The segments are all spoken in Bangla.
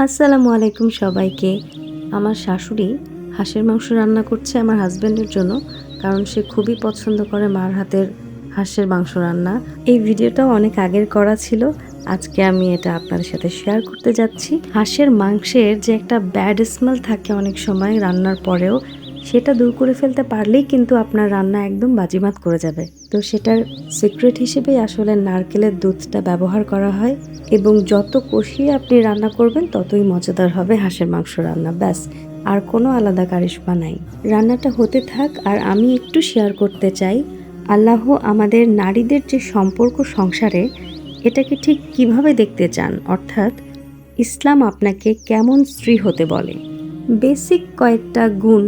আসসালামু আলাইকুম সবাইকে। আমার শাশুড়ি হাঁসের মাংস রান্না করছে আমার হাজব্যান্ডের জন্য, কারণ সে খুবই পছন্দ করে মার হাতের হাঁসের মাংস রান্না। এই ভিডিওটাও অনেক আগের করা ছিল, আজকে আমি এটা আপনাদের সাথে শেয়ার করতে যাচ্ছি। হাঁসের মাংসের যে একটা ব্যাড স্মেল থাকে অনেক সময় রান্নার পরেও, সেটা দূর করে ফেলতে পারলেই কিন্তু আপনার রান্না একদম বাজিমাত করে যাবে। তো সেটার সিক্রেট হিসেবেই আসলে নারকেলের দুধটা ব্যবহার করা হয়, এবং যত কষিয়ে আপনি রান্না করবেন ততই মজাদার হবে হাঁসের মাংস রান্না। ব্যাস, আর কোনো আলাদা কারিশমা নাই। রান্নাটা হতে থাক আর আমি একটু শেয়ার করতে চাই আল্লাহ আমাদের নারীদের যে সম্পর্ক সংসারে, এটাকে ঠিক কিভাবে দেখতে চান, অর্থাৎ ইসলাম আপনাকে কেমন স্ত্রী হতে বলে। বেসিক কয়েকটা গুণ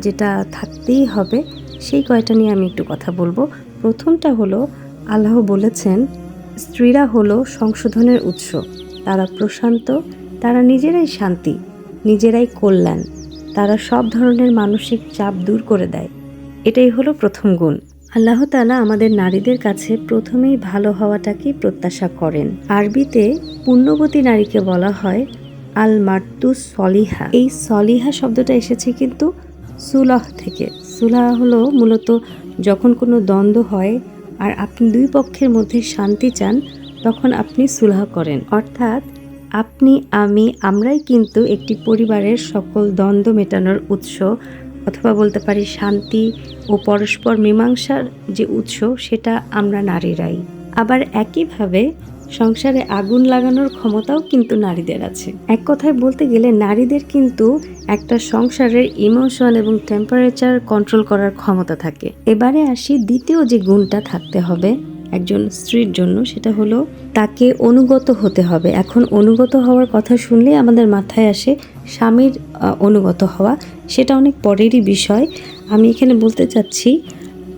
যেটা থাকতেই হবে, সেই কয়টা নিয়ে আমি একটু কথা বলবো। প্রথমটা হলো, আল্লাহ বলেছেন স্ত্রীরা হলো সংশোধনের উৎস, তারা প্রশান্ত, তারা নিজেরাই শান্তি, নিজেরাই কল্যাণ, তারা সব ধরনের মানসিক চাপ দূর করে দেয়। এটাই হলো প্রথম গুণ। আল্লাহ তাআলা আমাদের নারীদের কাছে প্রথমেই ভালো হওয়াটাকেই প্রত্যাশা করেন। আরবিতে পুণ্যবতী নারীকে বলা হয় আল মার্তুস সলিহা। এই সলিহা শব্দটা এসেছে কিন্তু সুলাহ থেকে। সুলাহ হলো মূলত যখন কোনো দ্বন্দ্ব হয় আর আপনি দুই পক্ষের মধ্যে শান্তি চান, তখন আপনি সুলাহ করেন। অর্থাৎ আপনি, আমরাই কিন্তু একটি পরিবারের সকল দ্বন্দ্ব মেটানোর উৎস, অথবা বলতে পারি শান্তি ও পরস্পর মীমাংসার যে উৎস, সেটা আমরা নারীরাই। আবার একইভাবে সংসারে আগুন লাগানোর ক্ষমতাও কিন্তু নারীদের আছে। এক কথায় বলতে গেলে নারীদের কিন্তু একটা সংসারের ইমোশন এবং টেম্পারেচার কন্ট্রোল করার ক্ষমতা থাকে। এবারে আসি দ্বিতীয় যে গুণটা থাকতে হবে একজন স্ত্রীর জন্য, সেটা হলো তাকে অনুগত হতে হবে। এখন অনুগত হওয়ার কথা শুনলে আমাদের মাথায় আসে স্বামীর অনুগত হওয়া, সেটা অনেক পরেরই বিষয়। আমি এখানে বলতে চাচ্ছি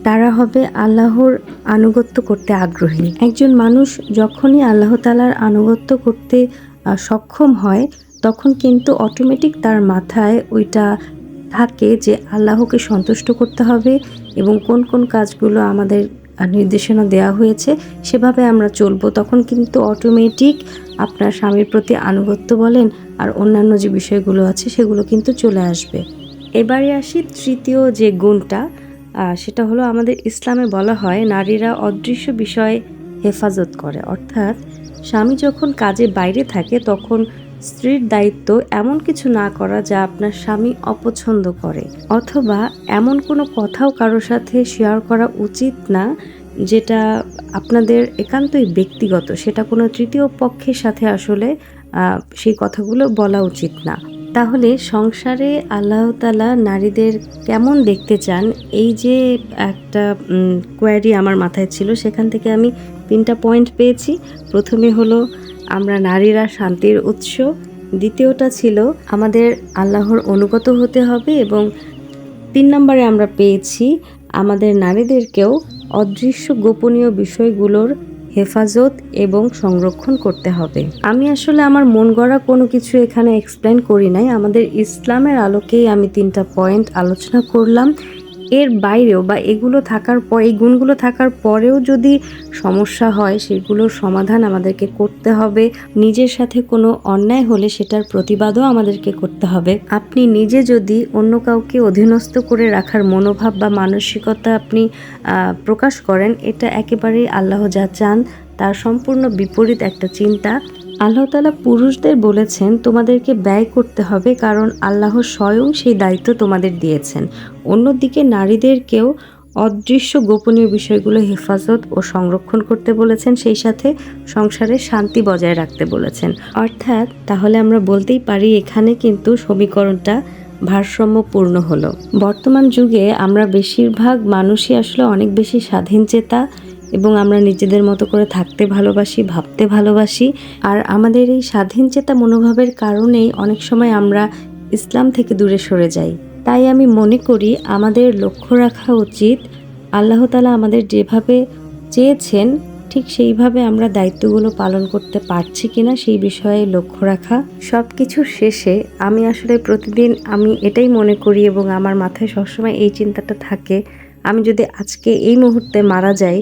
তারা হবে আল্লাহর আনুগত্য করতে আগ্রহী। একজন মানুষ যখনই আল্লাহ তাআলার আনুগত্য করতে সক্ষম হয়, তখন কিন্তু অটোমেটিক তার মাথায় ওইটা থাকে যে আল্লাহকে সন্তুষ্ট করতে হবে এবং কোন কোন কাজগুলো আমাদের নির্দেশনা দেওয়া হয়েছে সেভাবে আমরা চলবো। তখন কিন্তু অটোমেটিক আপনার স্বামীর প্রতি আনুগত্য বলেন আর অন্যান্য যে বিষয়গুলো আছে সেগুলো কিন্তু চলে আসবে। এবারে আসি তৃতীয় যে গুণটা, সেটা হলো আমাদের ইসলামে বলা হয় নারীরা অদৃশ্য বিষয়ে হেফাজত করে। অর্থাৎ স্বামী যখন কাজে বাইরে থাকে তখন স্ত্রীর দায়িত্ব এমন কিছু না করা যা আপনার স্বামী অপছন্দ করে, অথবা এমন কোনো কথাও কারোর সাথে শেয়ার করা উচিত না যেটা আপনাদের একান্তই ব্যক্তিগত, সেটা কোনো তৃতীয় পক্ষের সাথে আসলে সেই কথাগুলো বলা উচিত না। তাহলে সংসারে আল্লাহ তাআলা নারীদের কেমন দেখতে চান, এই যে একটা কোয়ারি আমার মাথায় ছিল, সেখান থেকে আমি 3টা পয়েন্ট পেয়েছি। প্রথমে হলো আমরা নারীরা শান্তির উৎস, দ্বিতীয়টা ছিল আমাদের আল্লাহর অনুগত হতে হবে, এবং 3 নম্বরে আমরা পেয়েছি আমাদের নারীদেরকেও অদৃশ্য গোপনীয় বিষয়গুলোর হেফাজত এবং সংরক্ষণ করতে হবে। আমি আসলে আমার মন গড়া কোনো কিছু এখানে এক্সপ্লেন করি নাই, আমাদের ইসলামের আলোকেই আমি 3টা পয়েন্ট আলোচনা করলাম। এর বাইরেও বা এগুলো থাকার পর, এই গুণগুলো থাকার পরেও যদি সমস্যা হয়, সেগুলোর সমাধান আমাদেরকে করতে হবে। নিজের সাথে কোনো অন্যায় হলে সেটার প্রতিবাদও আমাদেরকে করতে হবে। আপনি নিজে যদি অন্য কাউকে অধীনস্থ করে রাখার মনোভাব বা মানসিকতা আপনি প্রকাশ করেন, এটা একেবারেই আল্লাহ যা চান তার সম্পূর্ণ বিপরীত একটা চিন্তা। আল্লাহ তাআলা পুরুষদের বলেছেন তোমাদেরকে ব্যয় করতে হবে, কারণ আল্লাহ স্বয়ং সেই দায়িত্ব তোমাদের দিয়েছেন। অন্যদিকে নারীদেরকেও অদৃশ্য গোপনীয় বিষয়গুলো হেফাজত ও সংরক্ষণ করতে বলেছেন, সেই সাথে সংসারে শান্তি বজায় রাখতে বলেছেন। অর্থাৎ তাহলে আমরা বলতেই পারি এখানে কিন্তু সমীকরণটা ভারসাম্যপূর্ণ হলো। বর্তমান যুগে আমরা বেশিরভাগ মানুষই আসলে অনেক বেশি স্বাধীনচেতা, এবং আমরা নিজেদের মতো করে থাকতে ভালোবাসি, ভাবতে ভালোবাসি। আর আমাদের এই স্বাধীনচেতা মনোভাবের কারণেই অনেক সময় আমরা ইসলাম থেকে দূরে সরে যাই। তাই আমি মনে করি আমাদের লক্ষ্য রাখা উচিত আল্লাহ তাআলা আমাদের যেভাবে চেয়েছেন ঠিক সেইভাবে আমরা দায়িত্বগুলো পালন করতে পারছি কিনা সেই বিষয়ে লক্ষ্য রাখা। সব কিছুর শেষে আমি আসলে প্রতিদিন আমি এটাই মনে করি এবং আমার মাথায় সবসময় এই চিন্তাটা থাকে, আমি যদি আজকে এই মুহূর্তে মারা যাই,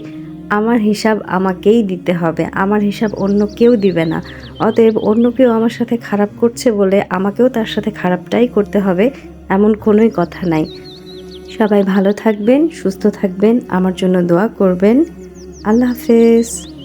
আমার হিসাব আমাকেই দিতে হবে, আমার হিসাব অন্য কেউ দিবে না। অতএব অন্য কেউ আমার সাথে খারাপ করছে বলে আমাকেও তার সাথে খারাপটাই করতে হবে, এমন কোনোই কথা নাই। সবাই ভালো থাকবেন, সুস্থ থাকবেন, আমার জন্য দোয়া করবেন। আল্লাহ হাফেজ।